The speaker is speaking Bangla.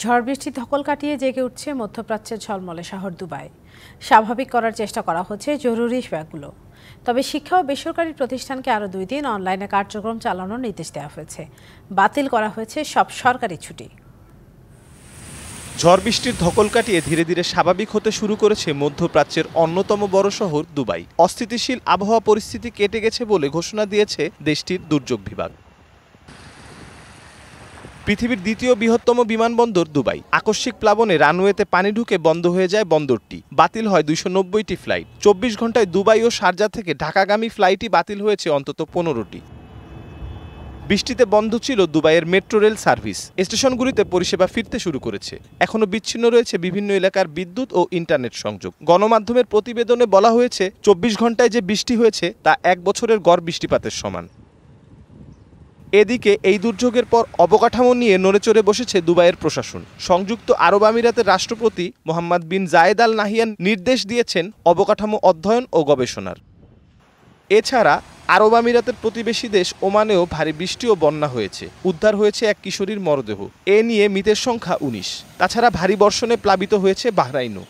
ঝড় বৃষ্টির ধকল কাটিয়ে জেগে উঠছে মধ্যপ্রাচ্যের ঝলমলে শহর দুবাই। স্বাভাবিক করার চেষ্টা করা হচ্ছে জরুরি সেবাগুলো। তবে শিক্ষা ও বেসরকারি প্রতিষ্ঠানকে আরও 2 দিন অনলাইনে কার্যক্রম চালানোর নির্দেশ দেওয়া হয়েছে। বাতিল করা হয়েছে সব সরকারি ছুটি। ঝড় বৃষ্টির ধকল কাটিয়ে ধীরে ধীরে স্বাভাবিক হতে শুরু করেছে মধ্যপ্রাচ্যের অন্যতম বড় শহর দুবাই। অস্থিতিশীল আবহাওয়া পরিস্থিতি কেটে গেছে বলে ঘোষণা দিয়েছে দেশটির দুর্যোগ বিভাগ। পৃথিবীর দ্বিতীয় বৃহত্তম বিমানবন্দর দুবাই। আকস্মিক প্লাবনে রানওয়েতে পানি ঢুকে বন্ধ হয়ে যায় বন্দরটি। বাতিল হয় 290টি ফ্লাইট। 24 ঘন্টায় দুবাই ও শারজা থেকে ঢাকাগামী ফ্লাইটই বাতিল হয়েছে অন্তত 15টি। বৃষ্টিতে বন্ধ ছিল দুবাইয়ের মেট্রো রেল সার্ভিস। স্টেশনগুলিতে পরিষেবা ফিরতে শুরু করেছে। এখনও বিচ্ছিন্ন রয়েছে বিভিন্ন এলাকার বিদ্যুৎ ও ইন্টারনেট সংযোগ। গণমাধ্যমের প্রতিবেদনে বলা হয়েছে 24 ঘন্টায় যে বৃষ্টি হয়েছে তা 1 বছরের গড় বৃষ্টিপাতের সমান। এদিকে এই দুর্যোগের পর অবকাঠামো নিয়ে নড়েচড়ে বসেছে দুবাইয়ের প্রশাসন। সংযুক্ত আরব আমিরাতের রাষ্ট্রপতি মোহাম্মদ বিন জায়েদ আল নাহিয়ান নির্দেশ দিয়েছেন অবকাঠামো অধ্যয়ন ও গবেষণার। এছাড়া আরব আমিরাতের প্রতিবেশী দেশ ওমানেও ভারী বৃষ্টি ও বন্যা হয়েছে। উদ্ধার হয়েছে এক কিশোরীর মরদেহ। এ নিয়ে মৃতের সংখ্যা 19। তাছাড়া ভারী বর্ষণে প্লাবিত হয়েছে বাহরাইনও।